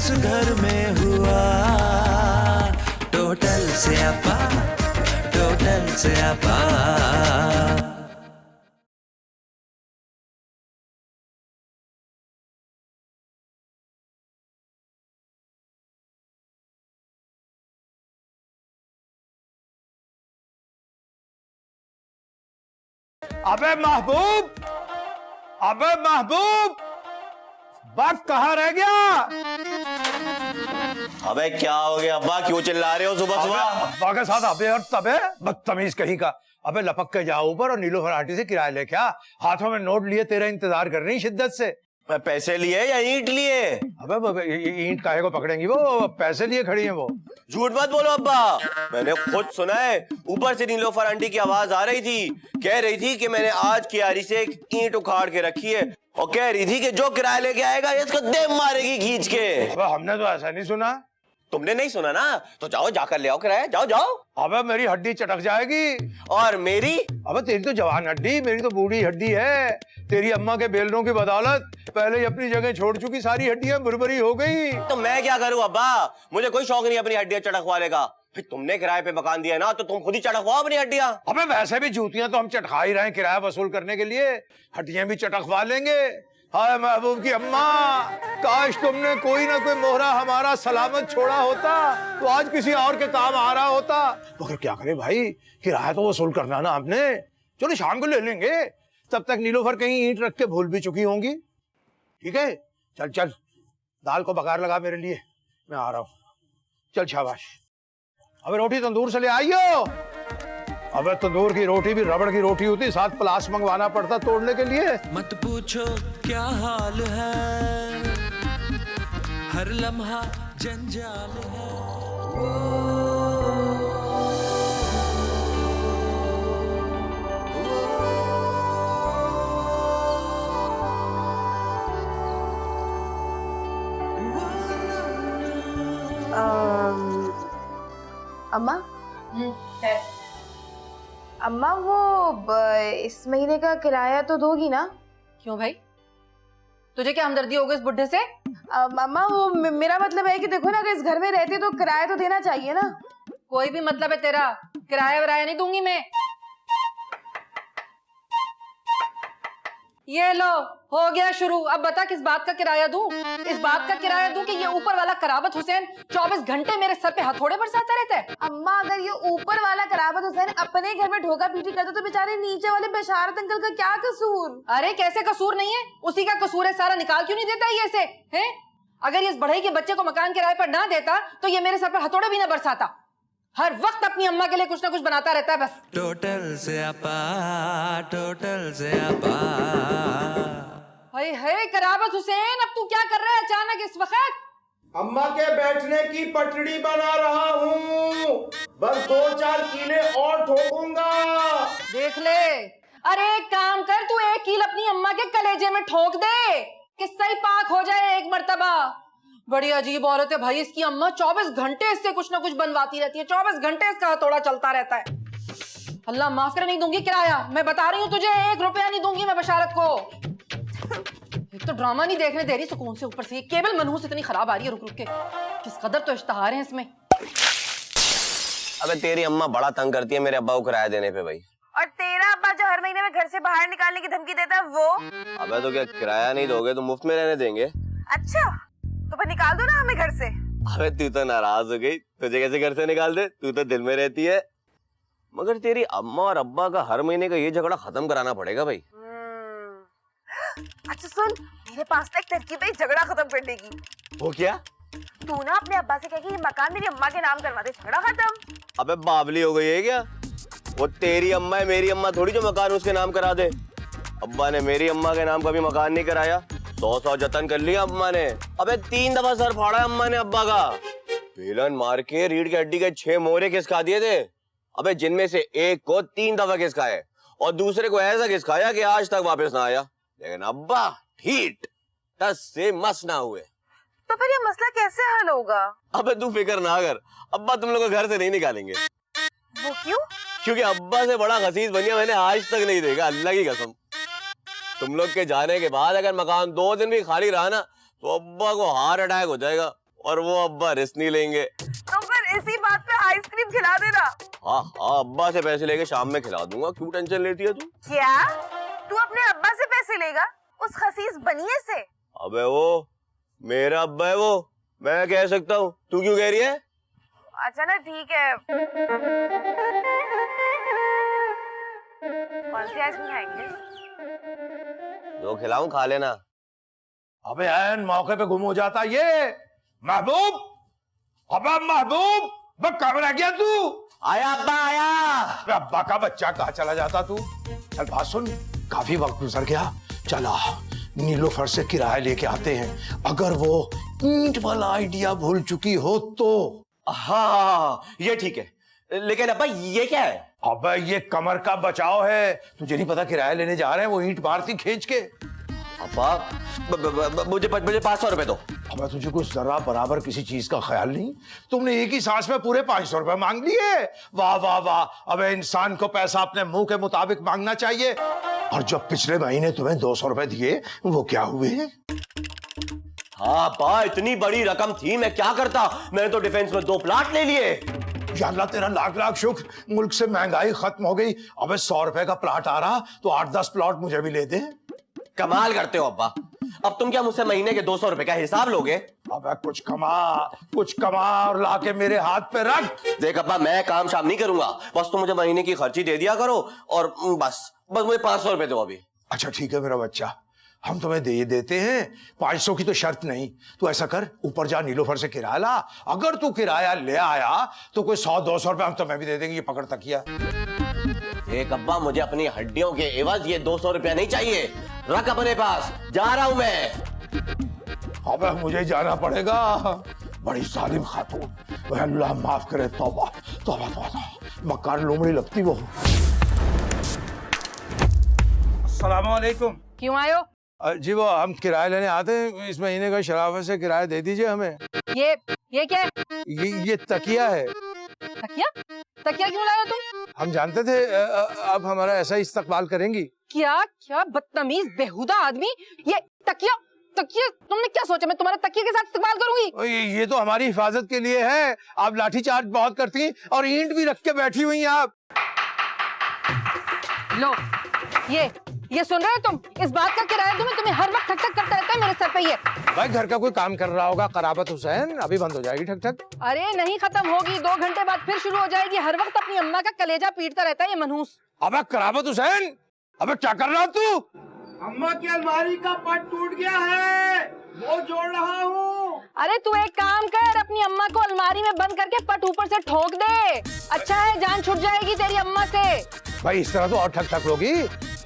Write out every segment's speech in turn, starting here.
इस घर में हुआ। टोटल से आपा, टोटल से आपा। अबे महबूब, अबे महबूब, वक्त कहाँ रह गया? अबे क्या हो गया अब्बा, क्यों चिल्ला रहे हो सुबह सुबह? अब्बा के साथ अबे और तबे, बदतमीज कहीं का। अबे लपक के जाओ ऊपर और नीलोफर आंटी से किराया ले, क्या हाथों में नोट लिए तेरा इंतजार कर रही शिद्दत से। पैसे लिए या ईंट लिए? अबे ईंट काहे को पकड़ेंगी, वो पैसे लिए खड़ी है वो। झूठ मत बोलो अब्बा, मैंने खुद सुना है। ऊपर से नीलोफर आंटी की आवाज आ रही थी, कह रही थी कि मैंने आज कियारी से एक ईंट उखाड़ के रखी है और कह रही थी कि जो किराया लेके आएगा इसको दे मारेगी खींच के। हमने तो ऐसा नहीं सुना। तुमने नहीं सुना ना, तो जाओ जाकर ले आओ किराया, जाओ जाओ। अबे मेरी हड्डी चटक जाएगी। और मेरी? अबे तेरी तो जवान हड्डी, मेरी तो बूढ़ी हड्डी है। तेरी अम्मा के बेलनों की बदौलत पहले ही अपनी जगह छोड़ चुकी सारी हड्डियां बुरबरी हो गई। तो मैं क्या करूं अब्बा, मुझे कोई शौक नहीं अपनी हड्डियां चटकवाने का। फिर तुमने किराए पे मकान दिया ना, तो तुम खुद ही चटकवाओ अपनी हड्डियां। अबे वैसे भी जूतियां तो हम चटका ही रहे हैं किराया वसूल करने के लिए, हड्डियां भी चटकवा लेंगे। हाय महबूब की अम्मा, काश तुमने कोई ना कोई मोहरा हमारा सलामत छोड़ा होता तो आज किसी और के काम आ रहा होता। मगर क्या करे भाई, किराया तो वसूल करना ना आपने। चलो शाम को ले लेंगे, तब तक नीलोफर कहीं ईंट रख के भूल भी चुकी होंगी। ठीक है, चल चल दाल को बघार लगा मेरे लिए, मैं आ रहा हूँ। चल शाबाश। अबे रोटी तंदूर से ले आइयो। अबे तंदूर की रोटी भी रबड़ की रोटी होती, साथ प्लास मंगवाना पड़ता तोड़ने के लिए। मत पूछो क्या हाल है, हर लम्हा जंजाल है। अम्मा, अम्मा वो इस महीने का किराया तो दोगी ना? क्यों भाई, तुझे क्या हमदर्दी हो गई इस बुढ़े से? अम्मा वो मेरा मतलब है कि देखो ना, अगर इस घर में रहते तो किराया तो देना चाहिए ना। कोई भी मतलब है तेरा, किराया वराया नहीं दूंगी मैं। ये लो, हो गया शुरू। अब बता किस बात का किराया दूं? इस बात का किराया दूं कि ये ऊपर वाला कराबत हुसैन 24 घंटे मेरे सर पे हथौड़े बरसाता रहता है? अम्मा अगर ये ऊपर वाला कराबत हुसैन अपने घर में ढोका पीटी करता तो बेचारे नीचे वाले बशारत अंकल का क्या कसूर? अरे कैसे कसूर नहीं है, उसी का कसूर है सारा। निकाल क्यों नहीं देता ये से, हैं? अगर ये इस बढ़ई के बच्चे को मकान किराए पर ना देता तो ये मेरे सर पर हथौड़े भी ना बरसाता। हर वक्त अपनी अम्मा के लिए कुछ ना कुछ बनाता रहता है बस। टोटल से आपा, टोटल से आपा। हाय हाय कराबत हुसैन, अब तू क्या कर रहा है अचानक इस वक्त? अम्मा के बैठने की पटड़ी बना रहा हूँ, बस 2-4 कीले और ठोकूंगा। देख ले। अरे एक काम कर, तू एक कील अपनी अम्मा के कलेजे में ठोक दे, किस्सा ही पाक हो जाए एक मर्तबा। बड़ी अजीब औरत है भाई इसकी अम्मा, 24 घंटे इससे कुछ ना कुछ बनवाती रहती है, 24 घंटे इसका हथौड़ा चलता रहता है। अल्लाह माफ करे, नहीं दूंगी किराया, मैं बता रही हूँ तुझे, 1 रुपया नहीं दूंगी मैं बशारत को। एक तो ड्रामा नहीं देखने दे रही सुकून से, ऊपर से ये केबल मनहूस इतनी खराब आ रही है रुक रुक के। किस कदर तो इश्तहार है इसमें। अबे तेरी अम्मा बड़ा तंग करती है मेरे अब्बा को किराया देने पे भाई। और तेरा अब्बा जो हर महीने में घर से बाहर निकालने की धमकी देता है वो? अबे तो क्या किराया नहीं दोगे तो मुफ्त में रहने देंगे? अच्छा तो फिर निकाल दो ना हमें घर से। अबे तू तो नाराज हो गई, तुझे कैसे घर से निकाल दे, तू तो दिल में रहती है। मगर तेरी अम्मा और अब्बा का हर महीने का ये झगड़ा खत्म कराना पड़ेगा भाई। अच्छा सुन, मेरे पास एक तरकीब है झगड़ा खत्म करने की। वो क्या? तू ना अपने अब्बा से कह के ये मकान मेरी अम्मा के नाम करवा दे, झगड़ा खत्म। अबे बावली हो गई है क्या? वो तेरी अम्मा है, मेरी अम्मा थोड़ी जो मकान उसके नाम करा दे। अब्बा ने मेरी अम्मा के नाम कभी मकान नहीं कराया, 100 जतन कर लिया अम्मा ने। अबे 3 दफा सर फाड़ा अम्मा ने अब्बा का, बेलन मार के रीढ़ की हड्डी के 6 मोहरे खिसका दिए थे। अबे जिनमें से एक को 3 दफा खिसकाए और दूसरे को ऐसा खिसकाया कि आज तक वापस ना आया। लेकिन अब्बा ठीक 10 से मस ना हुए। तो फिर ये मसला कैसे हल होगा? अबे तू फिक्र ना कर, अब्बा तुम लोग को घर से नहीं निकालेंगे। वो क्यों? क्योंकि अब्बा से बड़ा खसीस बनिया मैंने आज तक नहीं देखा, अल्लाह की कसम। तुम लोग के जाने के बाद अगर मकान 2 दिन भी खाली रहा ना तो अब्बा को हार्ट अटैक हो जाएगा और वो अब्बा रिस्क नहीं लेंगे। तो फिर इसी बात पे आइसक्रीम खिला देना। हाँ हाँ, अब्बा से पैसे लेके शाम में खिला दूंगा, क्यों टेंशन लेती है तू? क्या तू अपने अब्बा से पैसे लेगा उस खसीस बनिए से? अबे वो मेरा अब्बा है, वो मैं कह सकता हूँ, तू क्यों कह रही है? अच्छा ना, ठीक है। कौन सी आइसक्रीम खाएंगे? जो खिलाऊं खा लेना। अबे ऐन मौके पे गुम हो जाता ये महबूब। अबे महबूब, बस कब रह गया तू? आया अब्बा आया। अबे अब्बा का बच्चा कहाँ चला जाता तू? चल बात सुन, काफी वक्त गुजर गया, चला नीलोफर से किराया लेके आते हैं। अगर वो ईंट वाला आइडिया भूल चुकी हो तो। हाँ ये ठीक है, लेकिन अब्बा ये क्या है? अबे ये कमर का बचाव है, तुझे नहीं पता किराया लेने जा रहे हैं, वो ईंट मारती खींच के। अब्बा मुझे 500 रुपए दो। अबे तुझे कुछ जरा बराबर किसी चीज का ख्याल नहीं? तुमने एक ही सांस में पूरे 500 रुपए मांग लिए। वाह वाह वाह। अबे इंसान को पैसा अपने मुंह के मुताबिक मांगना चाहिए। और जब पिछले महीने तुम्हें 200 रुपए दिए, वो क्या हुए? हाँ बा, इतनी बड़ी रकम थी, मैं क्या करता? मैंने तो डिफेंस में 2 प्लाट ले लिए। या अल्लाह तेरा लाख लाख शुक्र, मुल्क से महंगाई खत्म हो गई। अबे 100 रुपए का प्लाट आ रहा तो 8-10 प्लॉट मुझे भी ले दे। कमाल करते हो अब्बा। अब तुम क्या मुझसे महीने के 200 रुपए का हिसाब लोगे? अबे कुछ कमा और लाके मेरे हाथ पे रख। देख अब्बा, मैं काम शाम नहीं करूंगा, बस तुम मुझे महीने की खर्ची दे दिया करो और बस मुझे 500 रुपए दो अभी। अच्छा ठीक है मेरा बच्चा, हम तुम्हें दे देते हैं। 500 की तो शर्त नहीं। तू ऐसा कर, ऊपर जा नीलोफर से किराया ला। अगर तू किराया ले आया तो कोई 100-200 रुपए हम तुम्हें भी दे देंगे। ये पकड़ तकिया। एक अब्बा, मुझे अपनी हड्डियों के एवज ये 200 रुपया नहीं चाहिए, रख अपने पास, जा रहा हूं मैं। अबे मुझे जाना पड़ेगा। बड़ी जालिम खातून, वह अल्लाह माफ करे। तौबा तौबा तौबा, मकार लोमड़ी लगती वो। अस्सलाम वालेकुम। क्यों आयो? जी वो हम किराया लेने आते हैं, इस महीने का शराफत से किराया दे दीजिए हमें। ये क्या है? ये तकिया है। तकिया? तकिया क्यों लाए हो तुम? हम जानते थे अब हमारा ऐसा ही इस्तकबाल करेंगी। क्या क्या बदतमीज बेहुदा आदमी। ये तकिया तुमने क्या सोचा मैं तुम्हारे तकिए के साथ इस्तेमाल करूंगी? ये तो हमारी हिफाजत के लिए है। आप लाठीचार्ज बहुत करती हैं और ईंट भी रख के बैठी हुई हैं आप। लो ये सुन रहे हो तुम? इस बात का किराया तुम्हें हर वक्त ठक ठक करता रहता है मेरे सर पे। ये भाई घर का कोई काम कर रहा होगा, कराबत हुसैन, अभी बंद हो जाएगी ठक ठक। अरे नहीं खत्म होगी, 2 घंटे बाद फिर शुरू हो जाएगी। हर वक्त अपनी अम्मा का कलेजा पीटता रहता है ये मनहूस। अबे कराबत हुसैन, अबे क्या कर रहा तू? अम्मा की अलमारी का पट टूट गया है, वो जोड़ रहा हूँ। अरे तू एक काम कर, अपनी अम्मा को अलमारी में बंद करके पट ऊपर से ठोक दे। अच्छा है, जान छूट जाएगी तेरी अम्मा से। भाई इस तरह तो और ठक ठक होगी।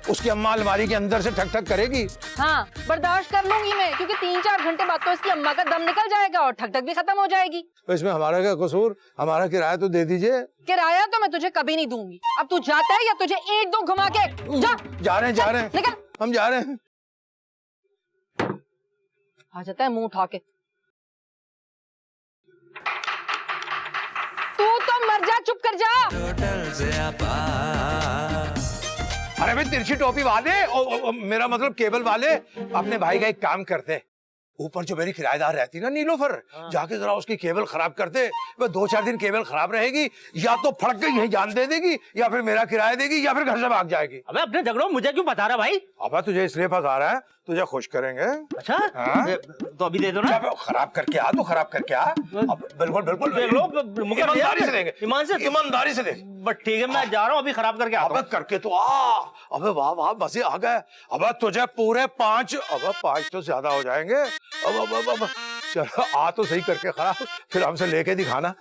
उसकी अम्मा अलमारी के अंदर से ठक ठक करेगी। हाँ बर्दाश्त कर लूंगी मैं, क्योंकि 3-4 घंटे बाद तो इसकी अम्मा का दम निकल जाएगा और ठक ठक भी खत्म हो जाएगी। तो इसमें हमारा क्या कसूर? हमारा किराया तो दे दीजिए। किराया तो मैं तुझे कभी नहीं दूंगी। अब तू जाता है या तुझे 1-2 घुमा के जा रहे हैं निकल। हम जा रहे हैं। आ जाता है मुंह उठा के। तू तो मर जा, चुप कर जा। टोटल से आप अरे भाई तिरछी टोपी वाले, मेरा मतलब केबल वाले, अपने भाई का एक काम करते, ऊपर जो मेरी किराएदार रहती ना नीलोफर, जाके जरा उसकी केबल खराब करते। वह 2-4 दिन केबल खराब रहेगी, या तो फड़क के यहीं जान दे देगी, या फिर मेरा किराया देगी, या फिर घर से भाग जाएगी। अबे अपने झगड़ों मुझे क्यों बता रहा भाई? अबे तुझे इसलिए फंसा रहा है, तुझे खुश करेंगे। अच्छा हाँ? तो अभी दे दो ना। खराब करके आ तो खराब करके आ। बिल्कुल बिल्कुल देख लो, ईमानदारी से देंगे। ईमानदारी से दे। बट ठीक है, मैं जा रहा हूँ, अभी खराब करके आता हूँ। अबे करके तो आ। अबे वाह वाह, मजे आ गए। अबे तुझे पूरे 5, अबे 5 तो ज्यादा हो जाएंगे। अब चलो आ तो सही करके खराब, फिर हमसे लेके दिखाना।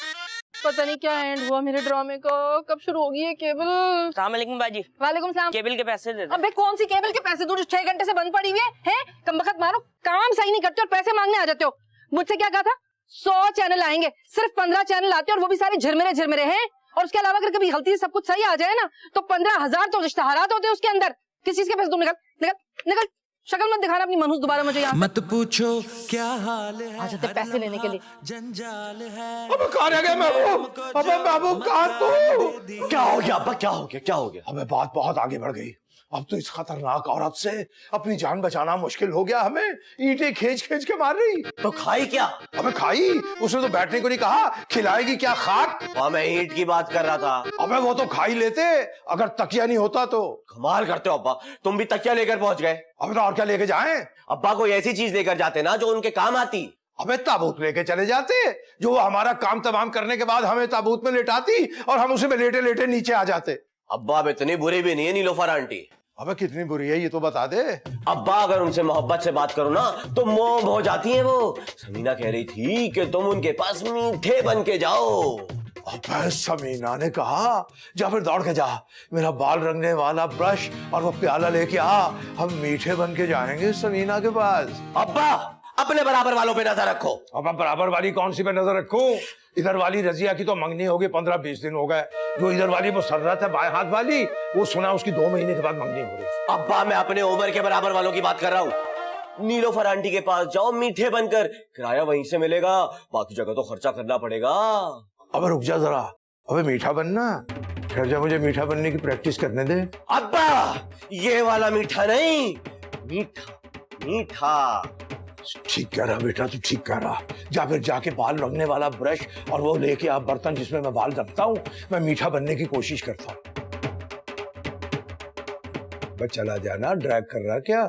पता नहीं क्या एंड हुआ मेरे ड्रामे का, कब शुरू होगी ये केबल? अस्सलाम वालेकुम बाजी। वालेकुम सलाम। केबल के पैसे दे दो। अबे कौन सी केबल के पैसे? दूर 6 घंटे से बंद पड़ी हुई है? कमबख्त मारो, काम सही नहीं करते और पैसे मांगने आ जाते हो। मुझसे क्या कहा था? 100 चैनल आएंगे, सिर्फ 15 चैनल आते हैं और वो भी सारे झिरमिरे हैं। और उसके अलावा अगर कभी गलती से सब कुछ सही आ जाए ना तो 15,000 तो इश्तिहारात होते हैं उसके अंदर। किस चीज के पैसे? तुम निकल, शक्ल मत दिखाना अपनी मनहूस दोबारा मुझे यहाँ। मत पूछो क्या हाल है, आ जाते पैसे लेने के लिए। जंजाल है। अबे कहाँ रह गए महबूब? अबे महबूब कहाँ तू? क्या हो गया अब्बा, क्या हो गया? अबे बात बहुत आगे बढ़ गई। अब तो इस खतरनाक औरत से अपनी जान बचाना मुश्किल हो गया। हमें ईंटें खींच खींच के मार रही। तो खाई क्या? अबे खाई? उसने तो बैठने को नहीं कहा। खिलाएगी क्या खाक? मैं ईंट की बात कर रहा था। अबे वो तो खा ही लेते अगर तकिया नहीं होता तो। कमाल करते हो अब्बा, तुम भी तकिया लेकर पहुंच गए। अबे तो और क्या लेके जाएं? अब्बा कोई ऐसी चीज लेकर जाते ना जो उनके काम आती। अबे ताबूत लेके चले जाते जो हमारा काम तमाम करने के बाद हमें ताबूत में लेटाती और हम उसे में लेटे लेटे नीचे आ जाते। अब्बा अब इतनी बुरी भी नहीं है नीलोफर आंटी। अबे कितनी बुरी है ये तो बता दे। अब्बा अगर उनसे मोहब्बत से बात करो ना तो मोम हो जाती है वो। समीना कह रही थी कि तुम उनके पास मीठे बन के जाओ। अबे समीना ने कहा जा फिर दौड़ के जा, मेरा बाल रंगने वाला ब्रश और वो प्याला लेके आ, हम मीठे बन के जाएंगे समीना के पास। अब्बा अपने बराबर वालों पे नजर रखो। अब बराबर वाली कौन सी पे नजर रखूं? इधर वाली रजिया की तो मंगनी होगी 15-20 दिन हो गए। जो इधर वाली मुसर्रत है बाएं हाथ वाली, वो सुना उसकी 2 महीने के बाद मंगनी हो रही। अब्बा मैं अपने उम्र के बराबर वालों की बात कर रहा हूँ। नीलोफर आंटी के पास जाओ मीठे बनकर, किराया वहीं से मिलेगा, बाकी जगह तो खर्चा करना पड़ेगा। अब रुक जा जरा, अबे मीठा बनना, फिर जब मुझे मीठा बनने की प्रैक्टिस करने दे। अब्बा ये वाला मीठा नहीं, मीठा मीठा। ठीक कह रहा बेटा, तू ठीक कह रहा। जा फिर जाके बाल रंगने वाला ब्रश और वो लेके आ बर्तन जिसमें मैं बाल रखता हूँ। मैं मीठा बनने की कोशिश करता हूँ। बस चला जाना, ड्रैग कर रहा क्या?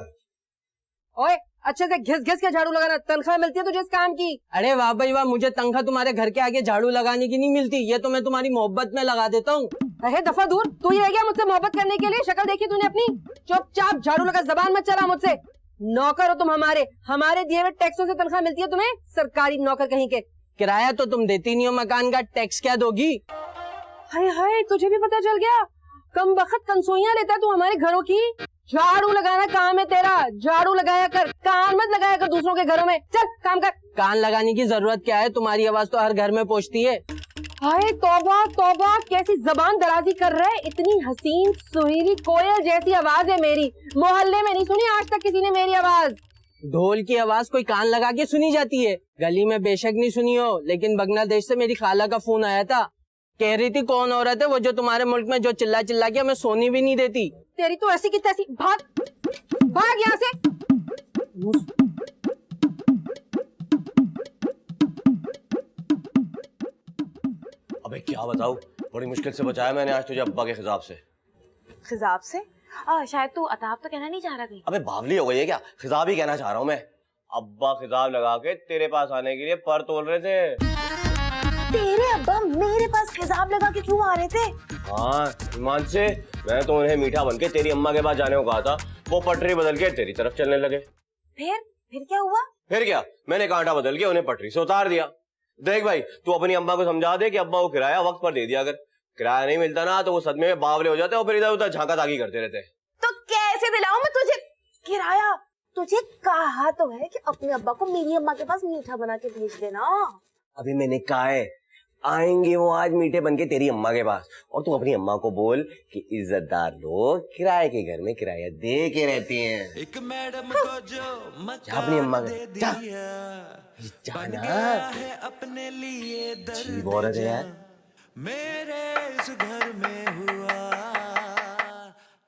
ओए अच्छे से घिस घिस के झाड़ू लगाना, तनख्वाह मिलती है तुझे इस काम की। अरे वाह भाई वाह, मुझे तनख्वाह तुम्हारे घर के आगे झाड़ू लगाने की नहीं मिलती, ये तो मैं तुम्हारी मोहब्बत में लगा देता हूँ। अरे दफा दूर, तू ही रह गया मुझसे मोहब्बत करने के लिए? शक्ल देखी तूने अपनी? चुपचाप झाड़ू लगा, जबान मत चला मुझसे। नौकर हो तुम हमारे, हमारे दिए हुए टैक्सों से तनख्वाह मिलती है तुम्हें, सरकारी नौकर कहीं के। किराया तो तुम देती नहीं हो मकान का, टैक्स क्या दोगी? हाय हाय, तुझे भी पता चल गया? कम बखत कंसोइयां लेता है तू हमारे घरों की। झाड़ू लगाना काम है तेरा, झाड़ू लगाया कर, कान मत लगाया कर दूसरों के घरों में। चल काम कर। कान लगाने की जरूरत क्या है, तुम्हारी आवाज तो हर घर में पहुंचती है। हाय तौबा तौबा, कैसी जबान दराजी कर रहा है। इतनी हसीन सुरीली कोयल जैसी आवाज है मेरी, मोहल्ले में नहीं सुनी आज तक किसी ने मेरी आवाज। ढोल की आवाज कोई कान लगा के सुनी जाती है? गली में बेशक नहीं सुनी हो, लेकिन बांग्लादेश से मेरी खाला का फोन आया था। कह रही थी कौन औरत है वो जो तुम्हारे मुल्क में जो चिल्ला चिल्ला के हमें सोनी भी नहीं देती। तेरी तो ऐसी की तैसी, भाग भाग यहाँ से। अबे क्या बताऊं, बड़ी मुश्किल से बचाया मैंने आज तुझे अब्बा के खिजाब से। खिजाब से? शायद तू अताब तो कहना नहीं चाह रहा कहीं। अबे बावली हो गई है क्या? खिजाब ही कहना चाह रहा हूँ मैं। अब्बा खिजाब लगा के तेरे पास आने के लिए पर तोल रहे थे। तेरे अब्बा मेरे पास खिजाब लगा के क्यों आ रहे थे? हाँ ईमान से, मैं तो उन्हें मीठा बनके तेरी अम्मा के पास जाने को कहा था, वो पटरी बदल के तेरी तरफ चलने लगे। फिर क्या हुआ? फिर क्या, मैंने कांटा बदल के उन्हें पटरी से उतार दिया। देख भाई, तू अपनी अम्मा को समझा दे कि अब्बा को किराया वक्त पर दे दिया, अगर किराया नहीं मिलता ना तो वो सदमे में बावले हो जाते और फिर इधर उधर झांका ताकी करते रहते। तो कैसे दिलाऊं मैं तुझे किराया? तुझे कहा तो है कि अपने अब्बा को मेरी अम्मा के पास मीठा बना के भेज देना। अभी मैंने कहा है आएंगे वो आज मीठे बनके तेरी अम्मा के पास, और तू अपनी अम्मा को बोल कि इज्जतदार लोग किराए के घर में किराया दे के रहते हैं। एक मैडम को जो जा अपनी अम्मा मकान के दे जा दिया, बन जाना। गया है अपने लिए अच्छी औरत है यार। मेरे इस घर में हुआ।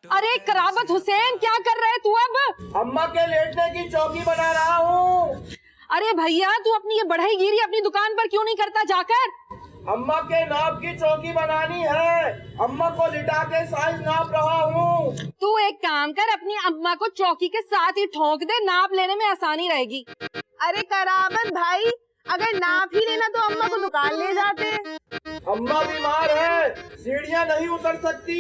अरे कराबत हुसैन, क्या कर रहा है तू अब? अम्मा के लेटने की चौकी बना रहा हूँ। अरे भैया, तू अपनी ये बढ़ई गिरी अपनी दुकान पर क्यों नहीं करता जाकर? अम्मा के नाप की चौकी बनानी है, अम्मा को लिटा के साइज नाप रहा हूँ। तू एक काम कर, अपनी अम्मा को चौकी के साथ ही ठोक दे, नाप लेने में आसानी रहेगी। अरे करामत भाई, अगर नाप ही लेना तो अम्मा को दुकान ले जाते। अम्मा बीमार है, सीढ़ियाँ नहीं उतर सकती।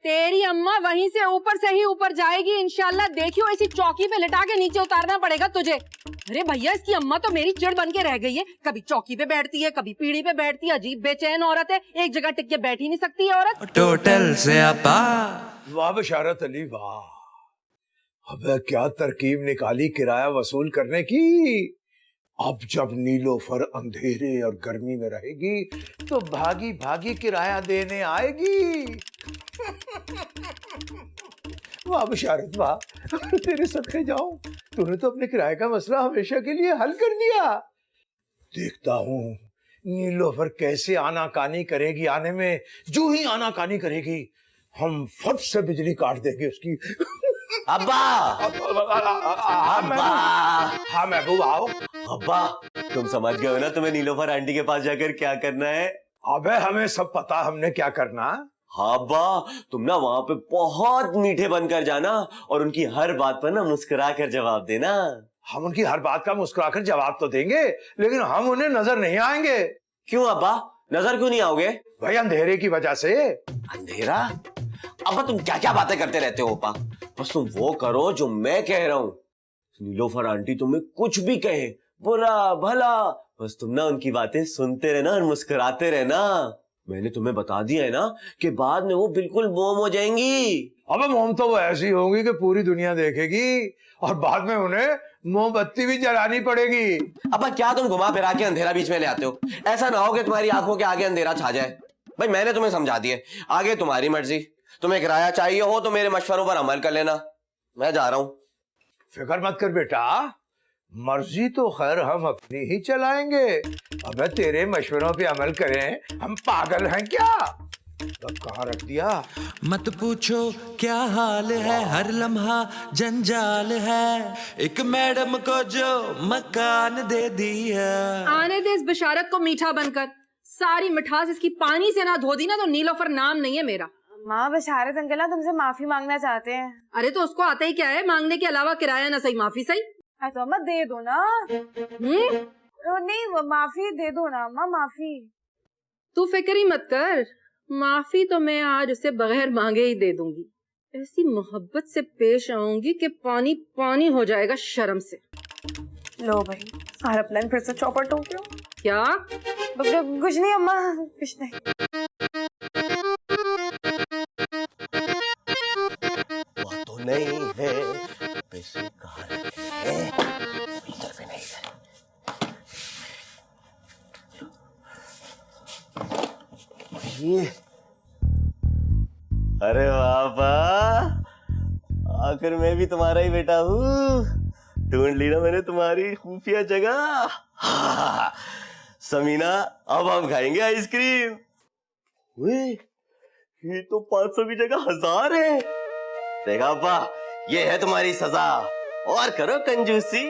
तेरी अम्मा वहीं से ऊपर से ही ऊपर जाएगी इंशाल्लाह। देखियो इसी चौकी पे लिटा के नीचे उतारना पड़ेगा तुझे। अरे भैया, इसकी अम्मा तो मेरी चिड़ बन के रह गई है। कभी चौकी पे बैठती है, कभी पीढ़ी पे बैठती है। अजीब बेचैन औरत है, एक जगह टिक के बैठ ही नहीं सकती है औरत। टोटल से आपा। वाह बशारत अली वाह, अबे क्या तरकीब निकाली किराया वसूल करने की। अब जब नीलोफर अंधेरे और गर्मी में रहेगी तो भागी भागी किराया देने आएगी। वाह बशारत वाह, तेरे सदके जाऊं, तूने तो अपने किराए का मसला हमेशा के लिए हल कर दिया। देखता हूँ नीलोफर कैसे आनाकानी करेगी आने में। जो ही आनाकानी करेगी हम फट से बिजली काट देंगे उसकी। अब्बा अब्बा, हाँ महबूब आओ। अब्बा तुम समझ गए हो ना तुम्हें नीलोफर आंटी के पास जाकर क्या करना है? अबे हमें सब पता, हमने क्या करना। हाँ अब्बा, तुम ना वहां पे बहुत मीठे बनकर जाना और उनकी हर बात पर ना मुस्कुरा कर जवाब देना। हम उनकी हर बात का मुस्कुराकर जवाब तो देंगे, लेकिन हम उन्हें नजर नहीं आएंगे। क्यों अब्बा, नजर क्यों नहीं आओगे? भाई अंधेरे की वजह से। अंधेरा? अब्बा तुम क्या क्या बातें करते रहते हो अब्बा, बस तुम वो करो जो मैं कह रहा हूँ। नीलोफर आंटी तुम्हें कुछ भी कहे, बुरा भला, बस तुम ना उनकी बातें सुनते रहना और मुस्कुराते रहना। मैंने तुम्हें बता दिया है ना कि बाद में वो बिल्कुल मोम हो जाएंगी। अबे मोम तो वो ऐसी होंगी कि पूरी दुनिया देखेगी और बाद में उन्हें मोमबत्ती भी जलानी पड़ेगी। अब्बा क्या तुम घुमा फिरा के अंधेरा बीच में ले आते हो? ऐसा ना हो कि तुम्हारी आंखों के आगे अंधेरा छा जाए। भाई मैंने तुम्हें समझा दिया, आगे तुम्हारी मर्जी। तुम्हें किराया चाहिए हो तो मेरे मशवरों पर अमल कर लेना। मैं जा रहा हूं। फिक्र मत कर बेटा, मर्जी तो खैर हम अपनी ही चलाएंगे। अबे तेरे मशवरों पे अमल करें, हम पागल हैं क्या? तब कहाँ रख दिया? मत पूछो क्या हाल है, हर लम्हा जंजाल है। एक मैडम को जो मकान दे दिया। आने दे इस बशारत को मीठा बनकर, सारी मिठास इसकी पानी से ना धो दी ना तो नीलोफर नाम नहीं है मेरा। माँ बशारत अंकल ना तुमसे माफी मांगना चाहते हैं। अरे तो उसको आता ही क्या है मांगने के अलावा, किराया ना सही माफी सही। तो अम्मा दे दो ना। नहीं माफी दे दो ना अम्मा, माफी। तू फिक्र ही मत कर, माफी तो मैं आज उसे बगैर मांगे ही दे दूंगी। ऐसी मोहब्बत से पेश आऊंगी कि पानी पानी हो जाएगा शर्म से। लो भाई, सारा प्लान फिर से चौपट हो गया। क्या? कुछ नहीं अम्मा, कुछ नहीं। वो तो नहीं है, पैसे कहाँ रखे हैं? इधर भी नहीं है। ये अरे बाबा, आखिर मैं भी तुम्हारा ही बेटा हूँ। ढूंढ ली ना मैंने तुम्हारी खुफिया जगह। समीना अब हम खाएंगे आइसक्रीम। ये तो 500 की जगह 1000 है। देखा अब्बा, ये है तुम्हारी सजा, और करो कंजूसी।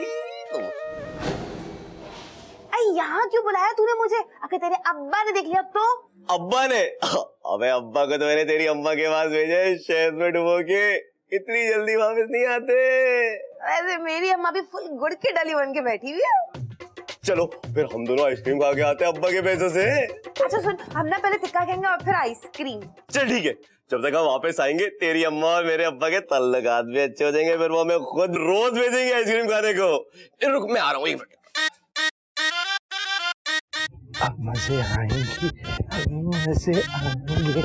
यहाँ क्यों बुलाया तूने मुझे? अगर तेरे अब्बा ने देख लिया तो? अब्बा ने? अबे अब्बा को तो मैंने तेरी अम्मा के पास भेजा है शहद में डुबो के, इतनी जल्दी वापस नहीं आते। वैसे मेरी अम्मा भी फुल गुड़ की डली बन के बैठी हुई है। चलो फिर हम दोनों आइसक्रीम खा के आते हैं अब्बा के पैसों से। अच्छा सुन, हम ना पहले टिक्का खाएंगे और फिर आइसक्रीम। चल ठीक है, जब तक हम वापस आएंगे तेरी अम्मा और मेरे अब्बा के तल्लुकात भी अच्छे हो जाएंगे, फिर वो हमें खुद रोज भेजेंगे आइसक्रीम खाने को। रुक मैं आ रहा हूँ, एक मिनट। अब मजे आएंगे, अब मजे आएंगे।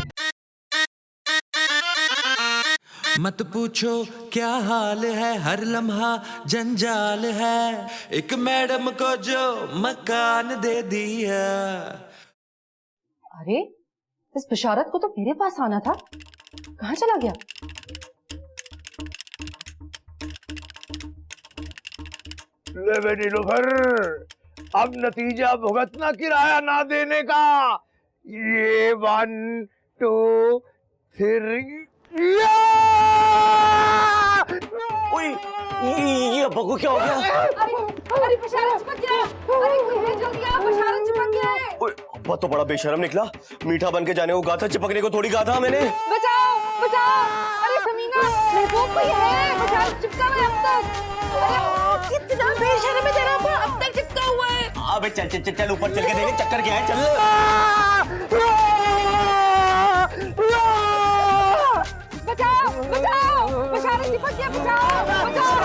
मत पूछो क्या हाल है, हर लम्हा जंजाल है। एक मैडम को जो मकान दे दिया। अरे इस बशारत को तो मेरे पास आना था, कहाँ चला गया? ले बे नीलोफर, अब नतीजा भुगतना किराया ना देने का। ये 1 2 3 ये अब्बा को क्या हो गया? अरे बशारत चिपक गया। अरे कोई है जल्दी आ, बशारत चिपक गया है। अब्बा तो बड़ा बेशर्म निकला, मीठा बन के जाने को कहा था, चिपकने को थोड़ी कहा था मैंने। बचाओ बचाओ। अरे समीना, महबूब कोई है, बशारत चिपका हुआ है अब तक। कितना बेशर्म है तेरा अब्बा, अब तक चिपका हुआ है। अबे चल चल चल चल ऊपर चल के देखे चक्कर क्या है, चल। बचाओ बचाओ, बशारत चिपक गया, बचाओ बचाओ।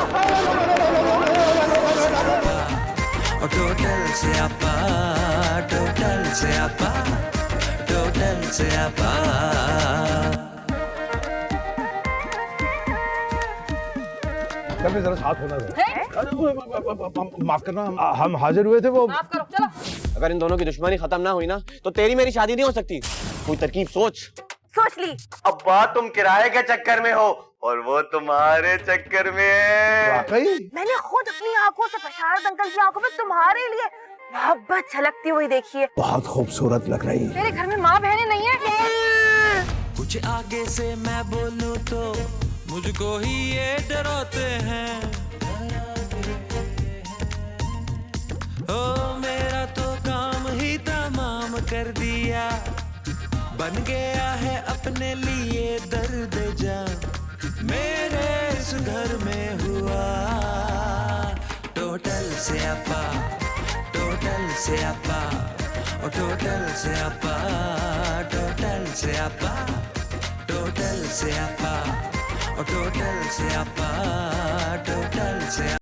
टोटल से आपा, टोटल से आपा, टोटल से आपा। कभी जरा साथ होना था। माफ करना, हम हाजिर हुए थे। वो माफ करो, चलो। अगर इन दोनों की दुश्मनी खत्म ना हुई ना तो तेरी मेरी शादी नहीं हो सकती। कोई तरकीब सोच। सोच ली। अब्बा तुम किराए के चक्कर में हो और वो तुम्हारे चक्कर में है। वाकई मैंने खुद अपनी आंखों से बशारत अंकल की आंखों में तुम्हारे लिए मोहब्बत छलकती हुई देखी है। बहुत खूबसूरत लग रही है। तेरे घर में माँ बहनें नहीं है? कुछ कुछ आगे से मैं बोलूं तो मुझको ही ये डराते हैं। ओ मेरा तो काम ही तमाम कर दिया, बन गया है अपने लिए दर्द जान। मेरे इस घर में हुआ टोटल से अपा, टोटल से अपा, ओ टोटल से अपा, टोटल से अपा, टोटल से अपा, ओ टोटल से अपा, टोटल से